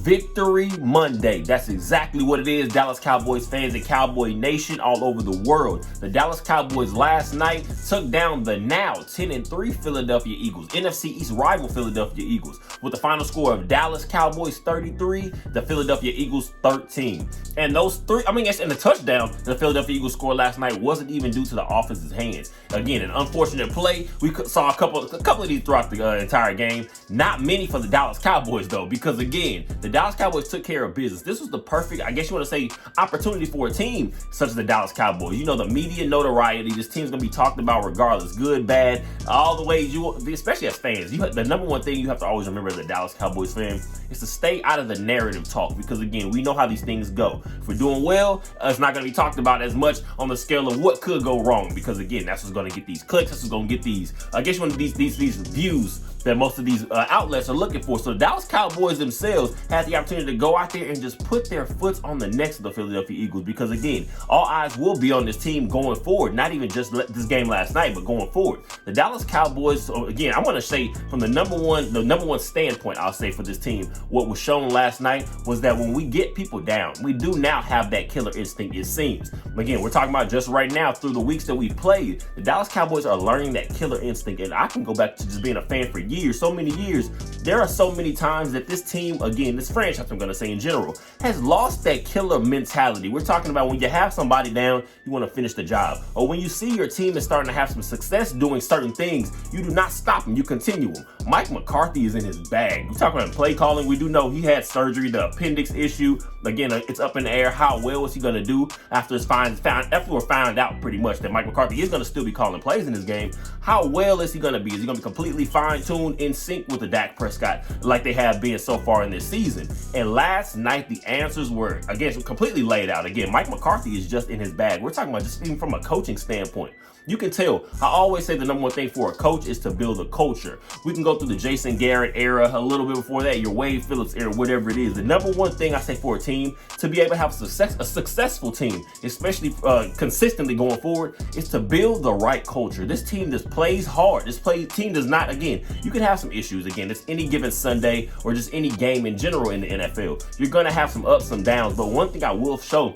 Victory Monday. That's exactly what it is, Dallas Cowboys fans and Cowboy Nation all over the world. The Dallas Cowboys last night took down the now 10-3 Philadelphia Eagles, NFC East rival Philadelphia Eagles, with the final score of Dallas Cowboys 33, the Philadelphia Eagles 13. And those three, and the touchdown the Philadelphia Eagles scored last night wasn't even due to the offense's hands. Again, an unfortunate play. We saw a couple of these throughout the entire game. Not many for the Dallas Cowboys though, because again, the Dallas Cowboys took care of business. This was the perfect, I guess you want to say, opportunity for a team such as the Dallas Cowboys. You know, the media notoriety, this team's going to be talked about regardless, good, bad, all the ways especially as fans. The number one thing you have to always remember as a Dallas Cowboys fan is to stay out of the narrative talk, because again, we know how these things go. If we're doing well, it's not going to be talked about as much on the scale of what could go wrong, because again, that's what's going to get these clicks, that's what's going to get these, I guess, these views that most of these outlets are looking for. So the Dallas Cowboys themselves had the opportunity to go out there and just put their foot on the necks of the Philadelphia Eagles, because again, all eyes will be on this team going forward, not even just this game last night, but going forward. The Dallas Cowboys, so again, I want to say from the number one standpoint, I'll say for this team, what was shown last night was that when we get people down, we do now have that killer instinct, it seems. Again, we're talking about just right now through the weeks that we've played, the Dallas Cowboys are learning that killer instinct, and I can go back to just being a fan for years, so many years. There are so many times that this team, again, this franchise, I'm going to say in general, has lost that killer mentality. We're talking about when you have somebody down, you want to finish the job. Or when you see your team is starting to have some success doing certain things, you do not stop them, you continue them. Mike McCarthy is in his bag. We talk about play calling. We do know he had surgery, the appendix issue. Again, it's up in the air. How well is he going to do after we're found out pretty much that Mike McCarthy is going to still be calling plays in this game? How well is he going to be? Is he going to be completely fine-tuned, in sync with the Dak Prescott like they have been so far in this season? And last night, the answers were, again, completely laid out. Again, Mike McCarthy is just in his bag. We're talking about just even from a coaching standpoint. You can tell. I always say the number one thing for a coach is to build a culture. We can go through the Jason Garrett era, a little bit before that, your Wade Phillips era, whatever it is. The number one thing I say for a team to be able to have a successful team, especially consistently going forward, is to build the right culture. This team just plays hard. Team does not, again, you can have some issues. Again, it's any given Sunday or just any game in general in the NFL. You're going to have some ups and downs. But one thing I will say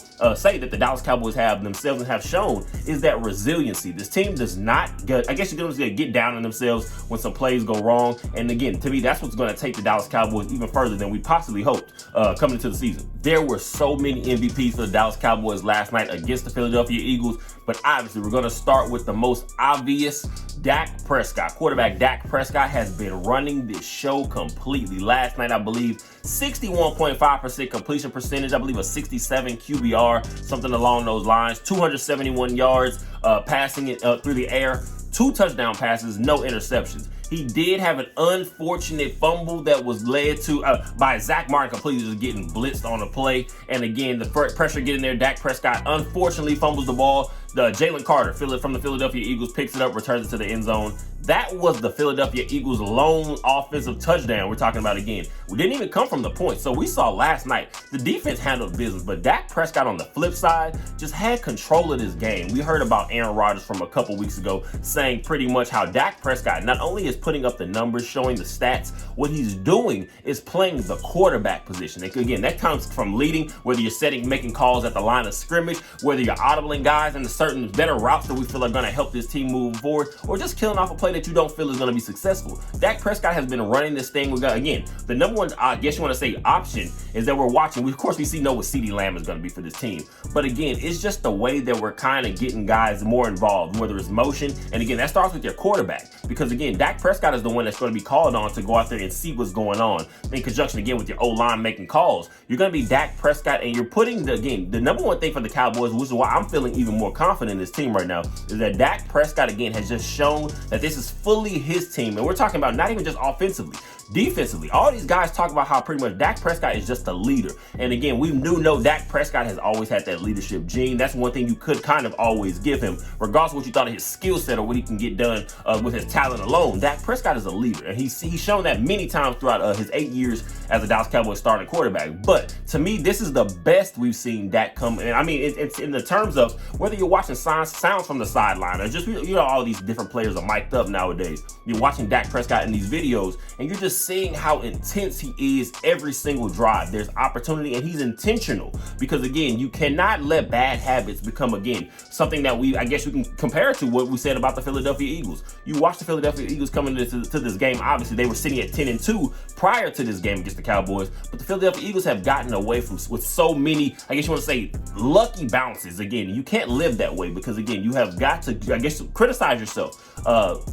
that the Dallas Cowboys have themselves and have shown is that resiliency. This team does not I guess you're going to get down on themselves when some plays go wrong. And again, to me, that's what's going to take the Dallas Cowboys even further than we possibly hoped coming into the season. There were so many MVPs for the Dallas Cowboys last night against the Philadelphia Eagles, but obviously we're going to start with the most obvious. Dak Prescott. Quarterback Dak Prescott has been running this show completely. Last night, I believe 61.5% completion percentage. I believe a 67 QBR, something along those lines. 271 yards passing it through the air. 2 touchdown passes, no interceptions. He did have an unfortunate fumble that was led to by Zach Martin completely just getting blitzed on the play. And again, the pressure getting there. Dak Prescott unfortunately fumbles the ball. Jalen Carter from the Philadelphia Eagles picks it up, returns it to the end zone. That was the Philadelphia Eagles' lone offensive touchdown we're talking about again. We didn't even come from the point. So we saw last night, the defense handled business, but Dak Prescott on the flip side just had control of this game. We heard about Aaron Rodgers from a couple weeks ago saying pretty much how Dak Prescott not only is putting up the numbers, showing the stats, what he's doing is playing the quarterback position. And again, that comes from leading, whether you're making calls at the line of scrimmage, whether you're audibling guys into certain better routes that we feel are going to help this team move forward, or just killing off a play that you don't feel is going to be successful. Dak Prescott has been running this thing. Again, the number one, I guess you want to say, option is that we're watching. Of course, we know what CeeDee Lamb is going to be for this team. But again, it's just the way that we're kind of getting guys more involved, whether it's motion. And again, that starts with your quarterback. Because again, Dak Prescott is the one that's going to be called on to go out there and see what's going on in conjunction again with your O-line making calls. You're going to be Dak Prescott, and you're putting the number one thing for the Cowboys, which is why I'm feeling even more confident in this team right now, is that Dak Prescott again has just shown that this is fully his team. And we're talking about not even just offensively, defensively. All these guys talk about how pretty much Dak Prescott is just a leader. And again, we know Dak Prescott has always had that leadership gene. That's one thing you could kind of always give him, regardless of what you thought of his skill set or what he can get done with his talent alone. Dak Prescott is a leader, and he's shown that many times throughout his 8 years as a Dallas Cowboys starting quarterback. But to me, this is the best we've seen Dak come. And I mean, it's in the terms of whether you're watching sounds from the sideline or just, all these different players are mic'd up nowadays. You're watching Dak Prescott in these videos, and you're just just seeing how intense he is every single drive. There's opportunity, and he's intentional because, again, you cannot let bad habits become, again, something that I guess you can compare it to what we said about the Philadelphia Eagles. You watch the Philadelphia Eagles coming to this game. Obviously, they were sitting at 10-2 prior to this game against the Cowboys, but the Philadelphia Eagles have gotten away with so many, I guess you want to say, lucky bounces. Again, you can't live that way because, again, you have got to, I guess, criticize yourself,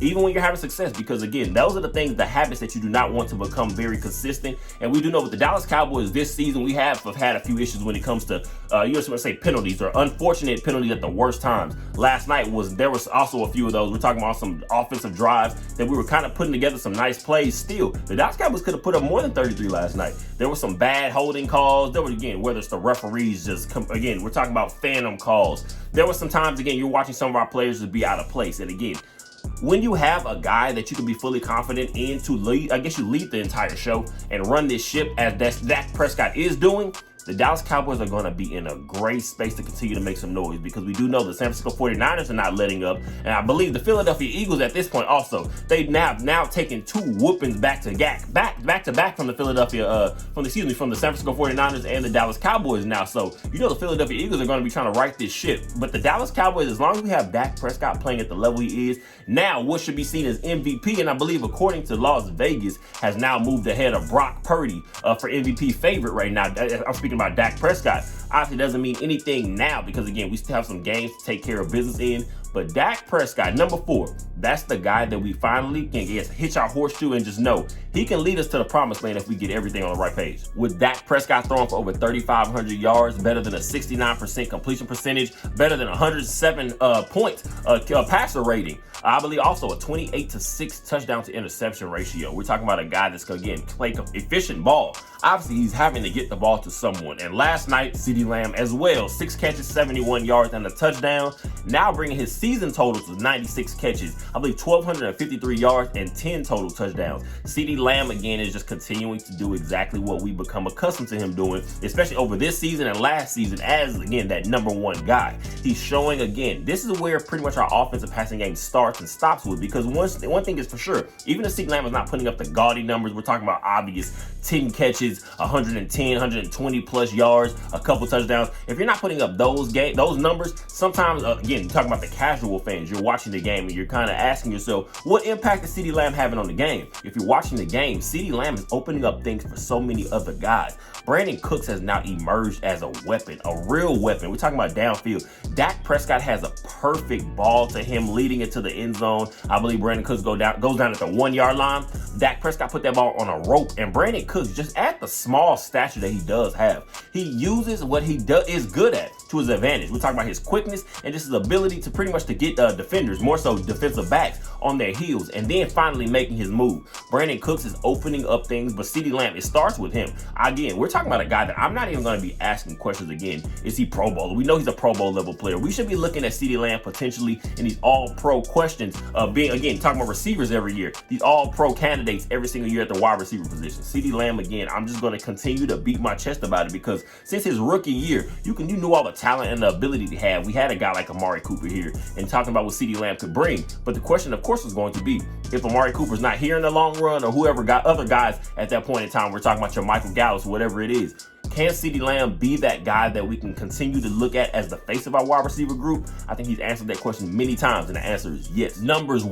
even when you're having success, because, again, those are the things, the habits that you do not want to become very consistent. And we do know with the Dallas Cowboys this season, we have had a few issues when it comes to, you just want to say, penalties or unfortunate penalties at the worst times. Last night there was also a few of those. We're talking about some offensive drives that we were kind of putting together some nice plays. Still, the Dallas Cowboys could have put up more than 33 last night. There were some bad holding calls. There were, again, whether it's the referees again, we're talking about phantom calls. There were some times, again, you're watching some of our players just be out of place. And again, when you have a guy that you can be fully confident in to lead, I guess you lead the entire show and run this ship as Dak Prescott is doing, the Dallas Cowboys are going to be in a great space to continue to make some noise, because we do know the San Francisco 49ers are not letting up. And I believe the Philadelphia Eagles at this point also, they've now taken 2 whoopings back to back from the from the San Francisco 49ers and the Dallas Cowboys now. So, you know, the Philadelphia Eagles are going to be trying to right this ship. But the Dallas Cowboys, as long as we have Dak Prescott playing at the level he is, now what should be seen as MVP, and I believe according to Las Vegas, has now moved ahead of Brock Purdy for MVP favorite right now. I'm speaking about Dak Prescott. Obviously doesn't mean anything now because, again, we still have some games to take care of business in. But Dak Prescott, number 4, that's the guy that we finally can hitch our horseshoe and just know he can lead us to the promised land if we get everything on the right page. With Dak Prescott throwing for over 3,500 yards, better than a 69% completion percentage, better than 107 points passer rating. I believe also a 28-6 touchdown to interception ratio. We're talking about a guy that's, again, play efficient ball. Obviously, he's having to get the ball to someone. And last night, CeeDee Lamb as well, 6 catches, 71 yards, and a touchdown. Now bringing his season total to 96 catches. I believe 1,253 yards and 10 total touchdowns. CeeDee Lamb, again, is just continuing to do exactly what we become accustomed to him doing, especially over this season and last season as, again, that number 1 guy. He's showing, again, this is where pretty much our offensive passing game starts and stops with, because one thing is for sure, even if CeeDee Lamb is not putting up the gaudy numbers, we're talking about obvious 10 catches, 110, 120 plus yards, a couple touchdowns. If you're not putting up those numbers, sometimes, again, you're talking about the casual fans, you're watching the game and you're kind of asking yourself, what impact is CeeDee Lamb having on the game? If you're watching the game, CeeDee Lamb is opening up things for so many other guys. Brandon Cooks has now emerged as a weapon, a real weapon. We're talking about downfield. Dak Prescott has a perfect ball to him, leading it to the end zone. I believe Brandon Cooks goes down at the 1-yard line. Dak Prescott put that ball on a rope, and Brandon Cooks, just at the small stature that he does have, he uses what he is good at to his advantage. We're talking about his quickness and just his ability to pretty much to get defenders, more so defensive backs, on their heels, and then finally making his move. Brandon Cooks is opening up things, but CeeDee Lamb, it starts with him. Again, we're talking about a guy that I'm not even going to be asking questions again. Is he Pro Bowler? We know he's a Pro Bowl level player. We should be looking at CeeDee Lamb potentially in these all-pro questions, being, again, talking about receivers every year, these all-pro candidates every single year at the wide receiver position. CeeDee Lamb, again, I'm just going to continue to beat my chest about it, because since his rookie year, you knew all the talent and the ability to have. We had a guy like Amari Cooper here and talking about what CeeDee Lamb could bring. But the question, of course, was going to be, if Amari Cooper's not here in the long run, or whoever got other guys at that point in time, we're talking about your Michael Gallup, whatever it is, can CeeDee Lamb be that guy that we can continue to look at as the face of our wide receiver group? I think he's answered that question many times, and the answer is yes. Numbers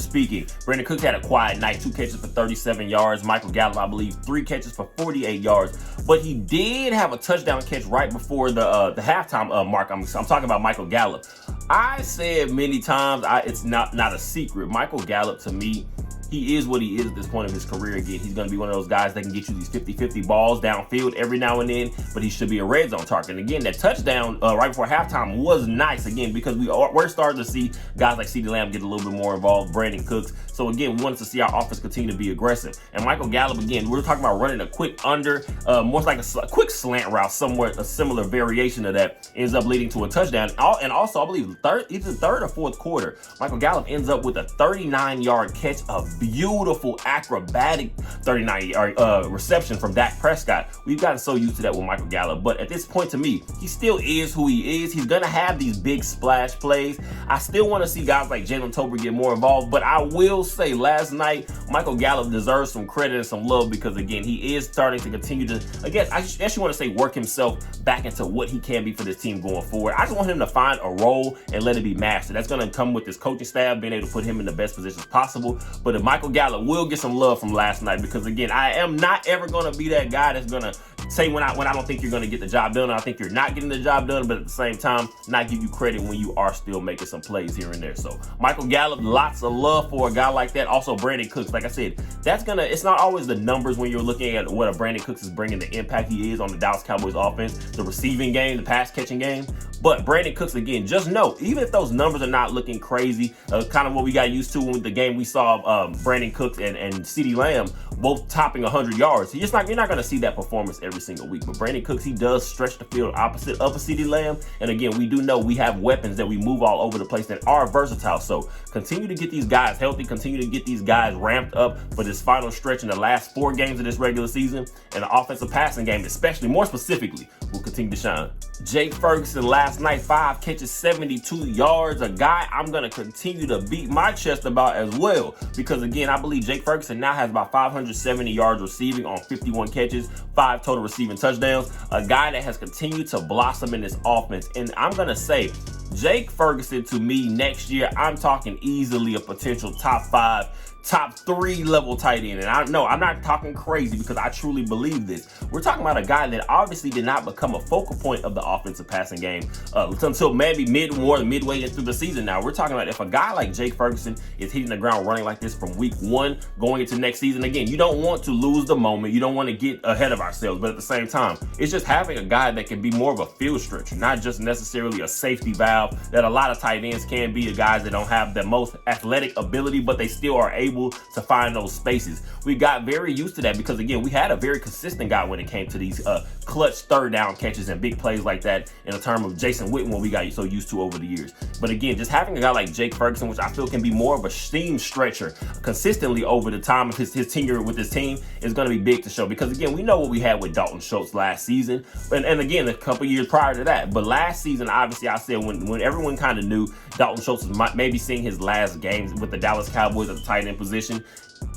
speaking, Brandon Cooks had a quiet night, 2 catches for 37 yards. Michael Gallup, I believe, 3 catches for 48 yards. But he did have a touchdown catch right before the halftime mark. I'm talking about Michael Gallup. I said many times, it's not a secret. Michael Gallup, to me, he is what he is at this point of his career. Again, he's going to be one of those guys that can get you these 50-50 balls downfield every now and then, but he should be a red zone target. And again, that touchdown right before halftime was nice, again, because we're starting to see guys like CeeDee Lamb get a little bit more involved, Brandon Cooks. So again, we wanted to see our offense continue to be aggressive. And Michael Gallup, again, we're talking about running a quick under, more like a quick slant route, somewhat a similar variation of that, ends up leading to a touchdown. And also, I believe either third or fourth quarter, Michael Gallup ends up with a 39-yard catch of beautiful acrobatic 39-yard reception from Dak Prescott. We've gotten so used to that with Michael Gallup, but at this point, to me, he still is who he is. He's gonna have these big splash plays. I still want to see guys like Jalen Tolbert get more involved, but I will say last night, Michael Gallup deserves some credit and some love because, again, he is starting to continue to, again, I guess you want to say, work himself back into what he can be for this team going forward. I just want him to find a role and let it be mastered. That's going to come with this coaching staff, being able to put him in the best positions possible. But if Michael Gallup will get some love from last night, because, again, I am not ever going to be that guy that's going to say when I don't think you're going to get the job done. I think you're not getting the job done, but at the same time, not give you credit when you are still making some plays here and there. So Michael Gallup, lots of love for a guy like that. Also Brandon Cooks, like I said, it's not always the numbers when you're looking at what a Brandon Cooks is bringing, the impact he is on the Dallas Cowboys offense, the receiving game, the pass catching game. But Brandon Cooks, again, just know, even if those numbers are not looking crazy, kind of what we got used to with the game we saw Brandon Cooks and CeeDee Lamb both topping 100 yards. You're not going to see that performance every single week. But Brandon Cooks, he does stretch the field opposite of a CeeDee Lamb. And again, we do know we have weapons that we move all over the place that are versatile. So continue to get these guys healthy, continue to get these guys ramped up for this final stretch in the last 4 games of this regular season. And the offensive passing game, especially, more specifically, will continue to shine. Jake Ferguson last night, 5 catches, 72 yards. A guy I'm going to continue to beat my chest about as well. Because, again, I believe Jake Ferguson now has about 570 yards receiving on 51 catches, 5 total receiving touchdowns. A guy that has continued to blossom in this offense. And I'm going to say, Jake Ferguson, to me, next year, I'm talking easily a potential top 5, top 3 level tight end. And I know I'm not talking crazy because I truly believe this. We're talking about a guy that obviously did not become a focal point of the offensive passing game until maybe midway into the season. Now we're talking about if a guy like Jake Ferguson is hitting the ground running like this from week 1 going into next season. Again, you don't want to lose the moment. You don't want to get ahead of ourselves, but at the same time, it's just having a guy that can be more of a field stretcher, not just necessarily a safety valve that a lot of tight ends can be, the guys that don't have the most athletic ability, but they still are able to find those spaces. We got very used to that because, again, we had a very consistent guy when it came to these clutch 3rd down catches and big plays like that in the term of Jason Witten, what we got so used to over the years. But again, just having a guy like Jake Ferguson, which I feel can be more of a seam stretcher consistently over the time of his tenure with this team, is going to be big to show. Because, again, we know what we had with Dalton Schultz last season, and again, a couple years prior to that. But last season, obviously, I said when everyone kind of knew Dalton Schultz was maybe seeing his last games with the Dallas Cowboys at the tight end position.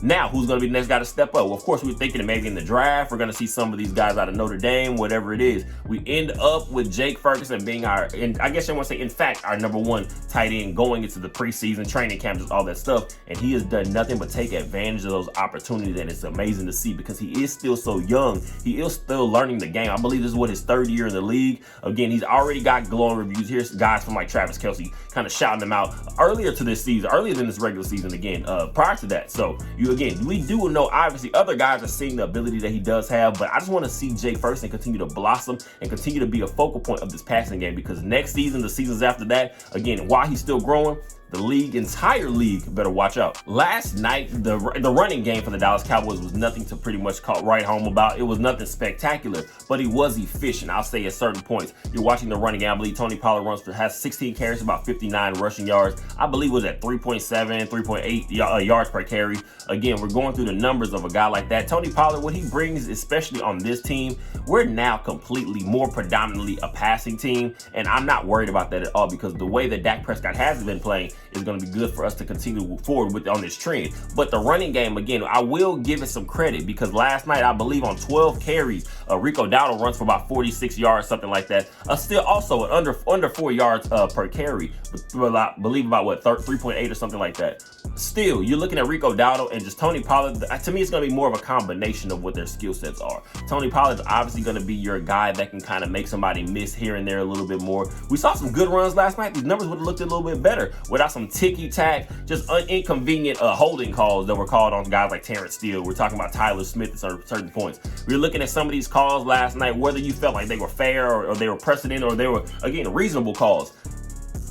Now, who's going to be the next guy to step up? Well, of course, we were thinking that maybe in the draft, we're going to see some of these guys out of Notre Dame, whatever it is. We end up with Jake Ferguson being and I guess I want to say, in fact, our number 1 tight end going into the preseason, training camp, just all that stuff. And he has done nothing but take advantage of those opportunities. And it's amazing to see because he is still so young. He is still learning the game. I believe this is his 3rd year in the league. Again, he's already got glowing reviews. Here's guys from like Travis Kelce kind of shouting him out earlier than this regular season, again, prior to that. So we do know, obviously, other guys are seeing the ability that he does have, but I just want to see Jake Ferguson continue to blossom and continue to be a focal point of this passing game, because next season, the seasons after that, again, while he's still growing, the entire league better watch out. Last night, the running game for the Dallas Cowboys was nothing to pretty much write home about. It was nothing spectacular, but he was efficient, I'll say, at certain points. You're watching the running game. I believe Tony Pollard has 16 carries, about 59 rushing yards. I believe it was at 3.7, 3.8 yards per carry. Again, we're going through the numbers of a guy like that. Tony Pollard, what he brings, especially on this team, we're now completely more predominantly a passing team, and I'm not worried about that at all because the way that Dak Prescott has been playing is going to be good for us to continue forward on this trend. But the running game, again, I will give it some credit because last night, I believe on 12 carries, Rico Dowdle runs for about 46 yards, something like that. Still also under 4 yards per carry, I believe about 3.8 or something like that. Still, you're looking at Rico Dowdle and just Tony Pollard. To me, it's going to be more of a combination of what their skill sets are. Tony Pollard's obviously going to be your guy that can kind of make somebody miss here and there a little bit more. We saw some good runs last night. These numbers would have looked a little bit better without some ticky-tack, just inconvenient holding calls that were called on guys like Terrence Steele. We're talking about Tyler Smith at certain points. We were looking at some of these calls last night, whether you felt like they were fair or they were precedent or they were, again, reasonable calls.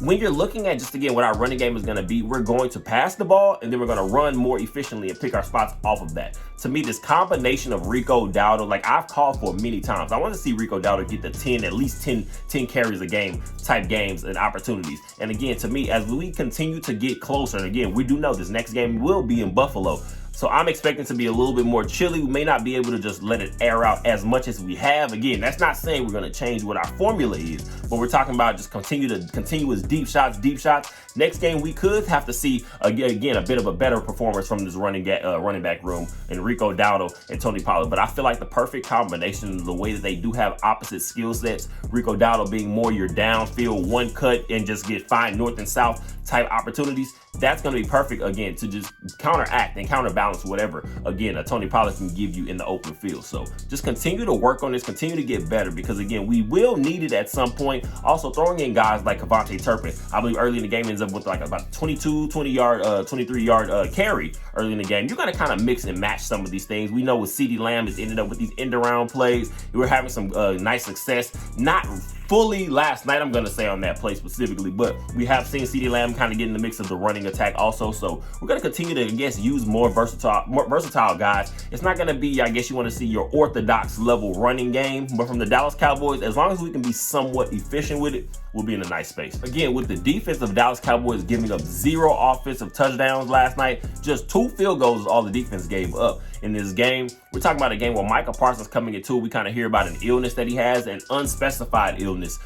when you're looking at just again what our running game is going to be, we're going to pass the ball and then we're going to run more efficiently and pick our spots off of that. To me, this combination of Rico Dowdle, like I've called for many times, I want to see Rico Dowdle get the at least 10 carries a game type games and opportunities. And again, to me, as we continue to get closer, and again, we do know this next game will be in Buffalo. So I'm expecting to be a little bit more chilly. We may not be able to just let it air out as much as we have. Again, that's not saying we're going to change what our formula is, but we're talking about just continuous deep shots. Next game, we could have to see again a bit of a better performance from this running back room and Rico Dowdle and Tony Pollard. But I feel like the perfect combination of the way that they do have opposite skill sets, Rico Dowdle being more your downfield one cut and just find north and south type opportunities, that's going to be perfect again to just counteract and counterbalance whatever again Tony Pollard can give you in the open field. So just continue to work on this, continue to get better, because again, we will need it at some point. Also throwing in guys like Kavontae Turpin, I believe early in the game ends up with like about 23 yard carry early in the game. You're going to kind of mix and match some of these things. We know with CeeDee Lamb has ended up with these end around plays. We were having some nice success, not fully last night, I'm going to say on that play specifically, but we have seen CeeDee Lamb kind of get in the mix of the running attack also. So we're going to continue to, I guess, use more versatile guys. It's not going to be, I guess you want to see your orthodox level running game, but from the Dallas Cowboys, as long as we can be somewhat efficient with it, we'll be in a nice space. Again, with the defense of Dallas Cowboys giving up 0 offensive touchdowns last night, just 2 field goals is all the defense gave up in this game. We're talking about a game where Micah Parsons coming into it. We kind of hear about an illness that he has, an unspecified illness.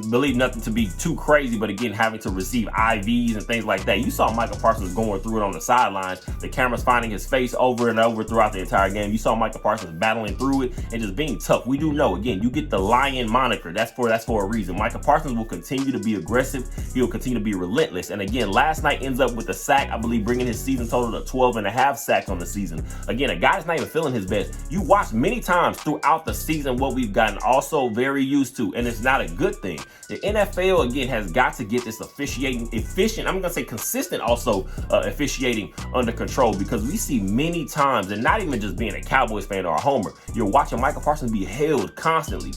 Believe nothing to be too crazy, but again, having to receive IVs and things like that. You saw Micah Parsons going through it on the sidelines. The camera's finding his face over and over throughout the entire game. You saw Micah Parsons battling through it and just being tough. We do know, again, you get the Lion moniker. That's for a reason. Micah Parsons will continue to be aggressive. He'll continue to be relentless. And again, last night ends up with a sack, I believe, bringing his season total to 12.5 sacks on the season. Again, a guy's not even feeling his best. You watch many times throughout the season what we've gotten also very used to, and it's not a good thing. The NFL, again, has got to get this officiating efficient. I'm going to say consistent also officiating under control, because we see many times, and not even just being a Cowboys fan or a homer, you're watching Micah Parsons be held constantly.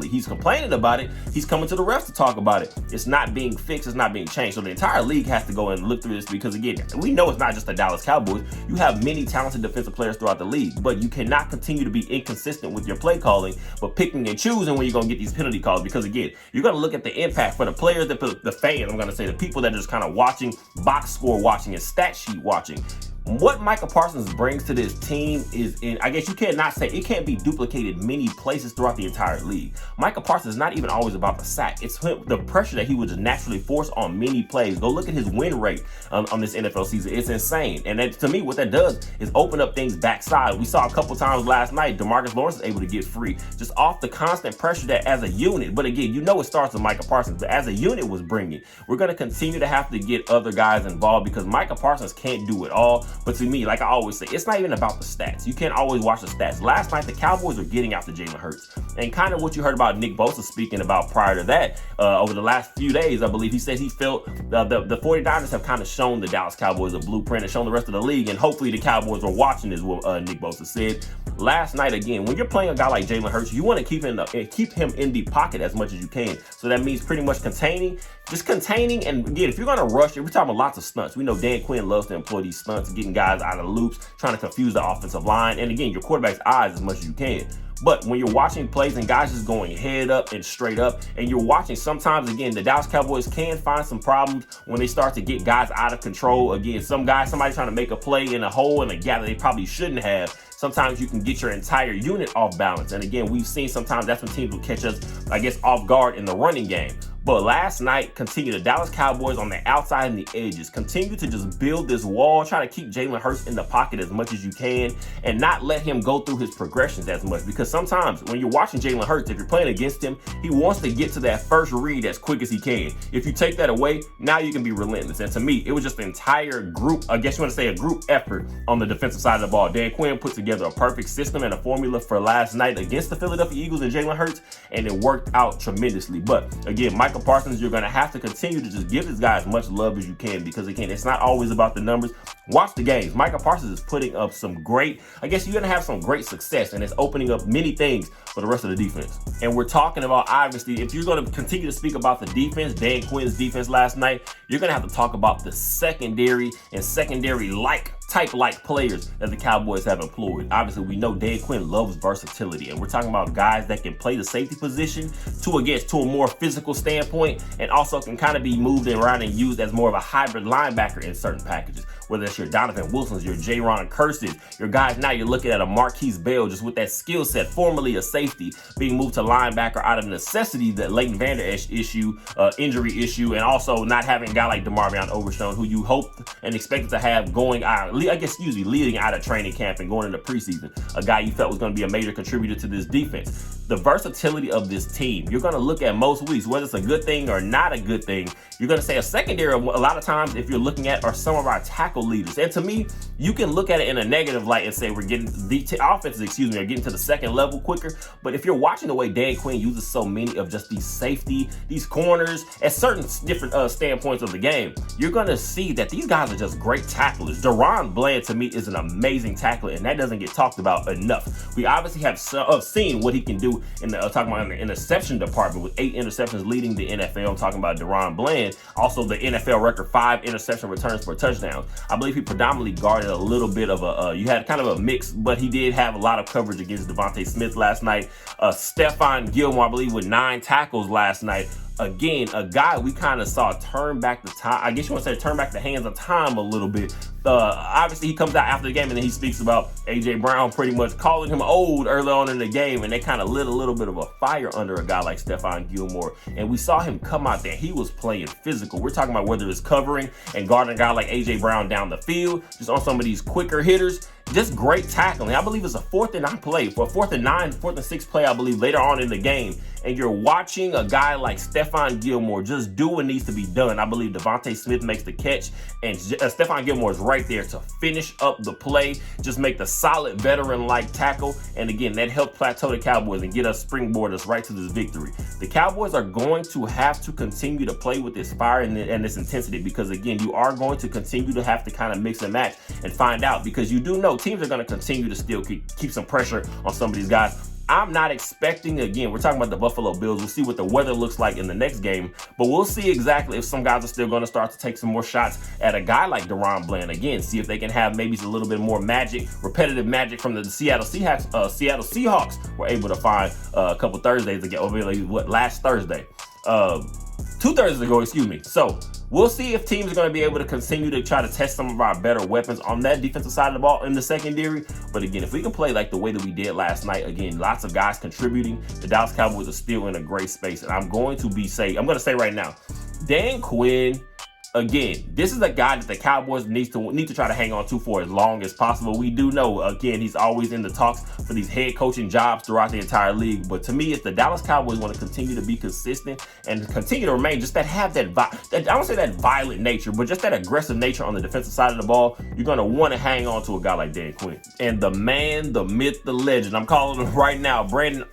He's complaining about it. He's coming to the refs to talk about it. It's not being fixed. It's not being changed. So the entire league has to go and look through this, because again, we know it's not just the Dallas Cowboys. You have many talented defensive players throughout the league, but you cannot continue to be inconsistent with your play calling, but picking and choosing when you're going to get these penalty calls, because again, you're going to look at the impact for the players, the fans, I'm going to say the people that are just kind of watching, box score watching and stat sheet watching. What Micah Parsons brings to this team is, I guess you cannot say, it can't be duplicated many places throughout the entire league. Micah Parsons is not even always about the sack. It's the pressure that he would just naturally force on many plays. Go look at his win rate on this NFL season. It's insane. And that, to me, what that does is open up things backside. We saw a couple times last night, DeMarcus Lawrence is able to get free just off the constant pressure that as a unit. But again, you know it starts with Micah Parsons, but as a unit was bringing. We're going to continue to have to get other guys involved, because Micah Parsons can't do it all. But to me, like I always say, it's not even about the stats. You can't always watch the stats. Last night, the Cowboys were getting after Jalen Hurts. And kind of what you heard about Nick Bosa speaking about prior to that, over the last few days, I believe he said he felt the 49ers have kind of shown the Dallas Cowboys a blueprint and shown the rest of the league. And hopefully the Cowboys were watching, is what Nick Bosa said. Last night, again, when you're playing a guy like Jalen Hurts, you want to keep him in the pocket as much as you can. So that means pretty much containing. And again, if you're going to rush it, we're talking about lots of stunts. We know Dan Quinn loves to employ these stunts, getting guys out of loops, trying to confuse the offensive line. And again, your quarterback's eyes as much as you can. But when you're watching plays and guys just going head up and straight up, and you're watching sometimes, again, the Dallas Cowboys can find some problems when they start to get guys out of control. Again, somebody trying to make a play in a hole in a gap that they probably shouldn't have. Sometimes you can get your entire unit off balance. And again, we've seen sometimes that's when teams will catch us, I guess, off guard in the running game. But last night, the Dallas Cowboys on the outside and the edges continue to just build this wall, try to keep Jalen Hurts in the pocket as much as you can, and not let him go through his progressions as much. Because sometimes when you're watching Jalen Hurts, if you're playing against him, he wants to get to that first read as quick as he can. If you take that away, now you can be relentless. And to me, it was just an entire group, I guess you want to say a group effort on the defensive side of the ball. Dan Quinn put together a perfect system and a formula for last night against the Philadelphia Eagles and Jalen Hurts, and it worked out tremendously. But again, Micah Micah Parsons, you're going to have to continue to just give this guy as much love as you can, because again, it's not always about the numbers. Watch the games. Micah Parsons is putting up some great, I guess you're going to have some great success, and it's opening up many things for the rest of the defense. And we're talking about, obviously, if you're going to continue to speak about the defense, Dan Quinn's defense last night, you're going to have to talk about the secondary and secondary-like type-like players that the Cowboys have employed. Obviously, we know Dan Quinn loves versatility, and we're talking about guys that can play the safety position to a more physical standpoint, and also can kind of be moved around and used as more of a hybrid linebacker in certain packages. Whether it's your Donovan Wilsons, your Jaron Curses, your guys now you're looking at a Marquise Bell just with that skill set, formerly a safety, being moved to linebacker out of necessity, that Leighton Vander Esch issue, injury issue, and also not having a guy like DeMarvion Overshown, who you hoped and expected to have going out, leading out of training camp and going into preseason, a guy you felt was going to be a major contributor to this defense. The versatility of this team, you're going to look at most weeks, whether it's a good thing or not a good thing, you're going to say a secondary, a lot of times, if you're looking at, are some of our tackle leaders. And to me, you can look at it in a negative light and say we're getting the offenses, are getting to the second level quicker. But if you're watching the way Dan Quinn uses so many of just these safety, these corners at certain different standpoints of the game, you're going to see that these guys are just great tacklers. Deron Bland, to me, is an amazing tackler, and that doesn't get talked about enough. We obviously have seen what he can do in the talking about in the interception department, with 8 interceptions leading the NFL. I'm talking about Deron Bland, also the NFL record 5 interception returns for touchdowns. I believe he predominantly guarded a little bit of a, you had kind of a mix, but he did have a lot of coverage against Devontae Smith last night. Stephon Gilmore, I believe, with 9 tackles last night. Again, a guy we kind of saw turn back the time, I guess you want to say turn back the hands of time a little bit. Obviously, he comes out after the game and then he speaks about A.J. Brown pretty much calling him old early on in the game, and they kind of lit a little bit of a fire under a guy like Stephon Gilmore. And we saw him come out there. He was playing physical. We're talking about whether it's covering and guarding a guy like A.J. Brown down the field, just on some of these quicker hitters. Just great tackling. I believe it's a 4th and 9 play, for a 4th and 6 play, I believe, later on in the game. And you're watching a guy like Stephon Gilmore just do what needs to be done. I believe Devontae Smith makes the catch, and Stephon Gilmore is right there to finish up the play, just make the solid veteran-like tackle. And again, that helped plateau the Cowboys and get us, springboard us right to this victory. The Cowboys are going to have to continue to play with this fire and this intensity, because again, you are going to continue to have to kind of mix and match and find out, because you do know teams are going to continue to still keep some pressure on some of these guys. I'm not expecting, again, we're talking about the Buffalo Bills. We'll see what the weather looks like in the next game, but we'll see exactly if some guys are still going to start to take some more shots at a guy like Deron Bland. Again, see if they can have maybe a little bit more magic, repetitive magic from the Seattle Seahawks were able to find a couple Thursdays ago, last Thursday. 2 Thursdays ago, excuse me. So we'll see if teams are going to be able to continue to try to test some of our better weapons on that defensive side of the ball in the secondary. But again, if we can play like the way that we did last night, again, lots of guys contributing, the Dallas Cowboys are still in a great space. And I'm going to say right now, Dan Quinn, again, this is a guy that the Cowboys need to try to hang on to for as long as possible. We do know, again, he's always in the talks for these head coaching jobs throughout the entire league. But to me, if the Dallas Cowboys want to continue to be consistent and continue to remain, just have that I don't say that violent nature, but just that aggressive nature on the defensive side of the ball, you're going to want to hang on to a guy like Dan Quinn. And the man, the myth, the legend, I'm calling him right now, Brandon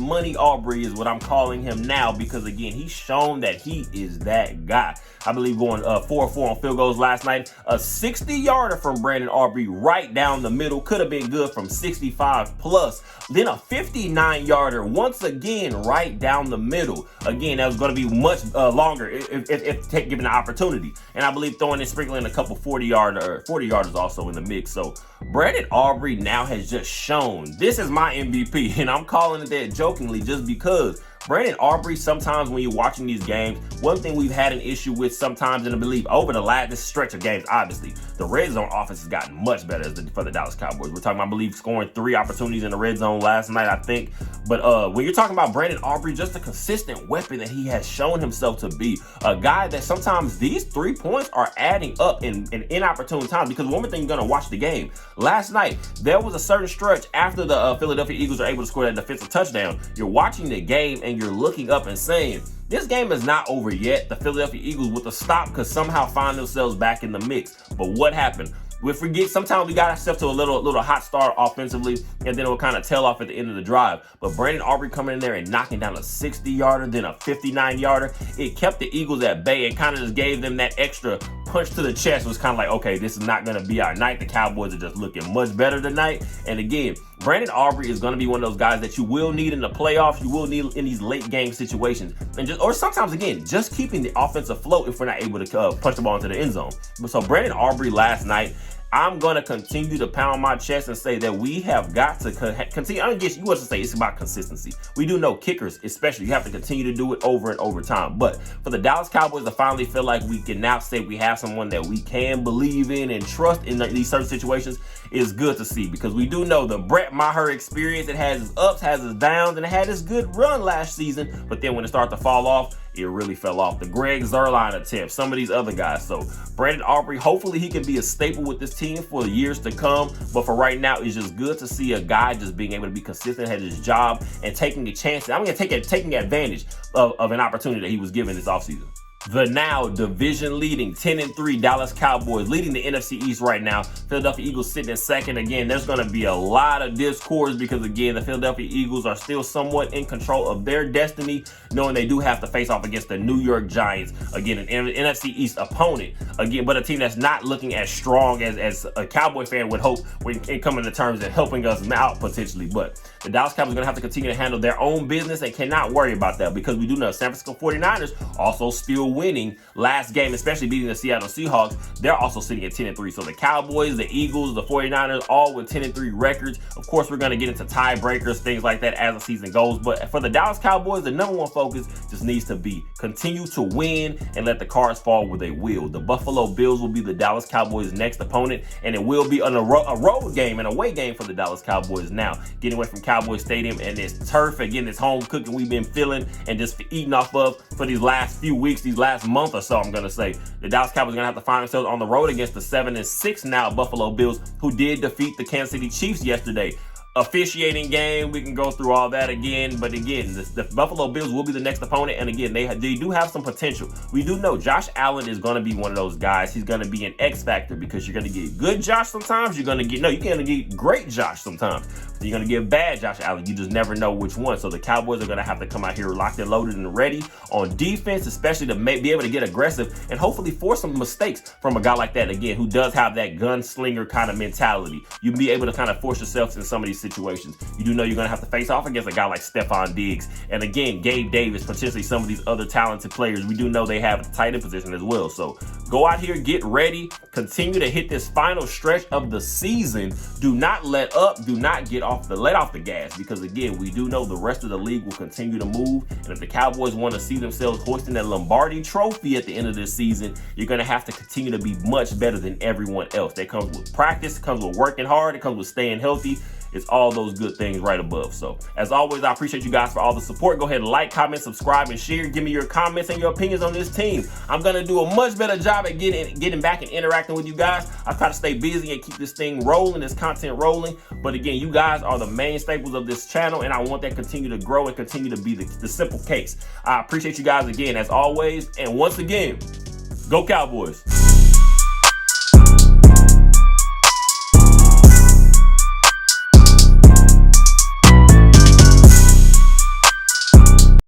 Money Aubrey is what I'm calling him now, because again, he's shown that he is that guy. I believe going 4-4 on field goals last night. A 60-yarder from Brandon Aubrey right down the middle. Could have been good from 65 plus. Then a 59-yarder once again right down the middle. Again, that was going to be much longer if given the opportunity. And I believe sprinkling a couple 40-yarders also in the mix. So Brandon Aubrey now has just shown, this is my MVP. And I'm calling it that jokingly just because Brandon Aubrey, sometimes when you're watching these games, one thing we've had an issue with sometimes, and I believe over this stretch of games, obviously, the red zone offense has gotten much better for the Dallas Cowboys. We're talking about, I believe, scoring 3 opportunities in the red zone last night, I think. But when you're talking about Brandon Aubrey, just a consistent weapon that he has shown himself to be, a guy that sometimes these 3 points are adding up in inopportune times. Because one more thing, you're going to watch the game. Last night, there was a certain stretch after the Philadelphia Eagles are able to score that defensive touchdown. You're watching the game and you're looking up and saying, this game is not over yet. The Philadelphia Eagles with a stop could somehow find themselves back in the mix. But what happened? We forget sometimes we got ourselves to a little hot start offensively, and then it will kind of tail off at the end of the drive. But Brandon Aubrey coming in there and knocking down a 60-yarder, then a 59-yarder, it kept the Eagles at bay and kind of just gave them that extra punch to the chest. It was kind of like, okay, this is not going to be our night. The Cowboys are just looking much better tonight. And again, Brandon Aubrey is going to be one of those guys that you will need in the playoffs. You will need in these late game situations, and or sometimes again, just keeping the offense afloat if we're not able to punch the ball into the end zone. So Brandon Aubrey last night, I'm going to continue to pound my chest and say that we have got to continue. I guess you want to say it's about consistency. We do know kickers, especially, you have to continue to do it over and over time. But for the Dallas Cowboys to finally feel like we can now say we have someone that we can believe in and trust in these certain situations is good to see, because we do know the Brett Maher experience. It has its ups, has its downs, and it had its good run last season. But then when it started to fall off, it really fell off. The Greg Zuerlein attempt, some of these other guys. So Brandon Aubrey, hopefully he can be a staple with this team for the years to come. But for right now, it's just good to see a guy just being able to be consistent at his job and taking a chance. I'm going to taking advantage of an opportunity that he was given this offseason. The now division-leading 10-3 Dallas Cowboys leading the NFC East right now. Philadelphia Eagles sitting in second. Again, there's going to be a lot of discourse because, again, the Philadelphia Eagles are still somewhat in control of their destiny, knowing they do have to face off against the New York Giants. Again, an NFC East opponent. Again, but a team that's not looking as strong as a Cowboy fan would hope when coming to terms and helping us out potentially. But the Dallas Cowboys are going to have to continue to handle their own business and cannot worry about that, because we do know San Francisco 49ers also still winning last game, especially beating the Seattle Seahawks. They're also sitting at 10-3. So the Cowboys, the Eagles, the 49ers, all with 10-3 records. Of course, we're going to get into tiebreakers, things like that as the season goes. But for the Dallas Cowboys, the number one focus just needs to be continue to win and let the cards fall where they will. The Buffalo Bills will be the Dallas Cowboys' next opponent, and it will be a road game, an away game for the Dallas Cowboys now. Getting away from Cowboy Stadium and this turf, again, this home cooking we've been feeling and just eating off of for these last few weeks, these last month or so, I'm going to say. The Dallas Cowboys are going to have to find themselves on the road against the 7-6 now Buffalo Bills, who did defeat the Kansas City Chiefs yesterday. Officiating game, we can go through all that again, but again, the Buffalo Bills will be the next opponent, and again, they do have some potential. We do know Josh Allen is going to be one of those guys. He's going to be an X factor, because you're going to get good Josh sometimes, you're going to get great Josh sometimes. You're going to get bad Josh Allen. You just never know which one. So the Cowboys are going to have to come out here locked and loaded and ready on defense, especially to be able to get aggressive and hopefully force some mistakes from a guy like that, again, who does have that gunslinger kind of mentality. You'll be able to kind of force yourself in some of these situations. You do know you're going to have to face off against a guy like Stephon Diggs. And again, Gabe Davis, potentially some of these other talented players. We do know they have a tight end position as well. So go out here, get ready, continue to hit this final stretch of the season. Do not let up. Do not let off the gas, because again, we do know the rest of the league will continue to move. And if the Cowboys want to see themselves hoisting that Lombardi trophy at the end of this season, you're going to have to continue to be much better than everyone else. That comes with practice, it comes with working hard, it comes with staying healthy. It's all those good things right above. So as always, I appreciate you guys for all the support. Go ahead and like, comment, subscribe, and share. Give me your comments and your opinions on this team. I'm going to do a much better job at getting back and interacting with you guys. I try to stay busy and keep this thing rolling, this content rolling. But again, you guys are the main staples of this channel, and I want that to continue to grow and continue to be the simple case. I appreciate you guys again, as always. And once again, go Cowboys.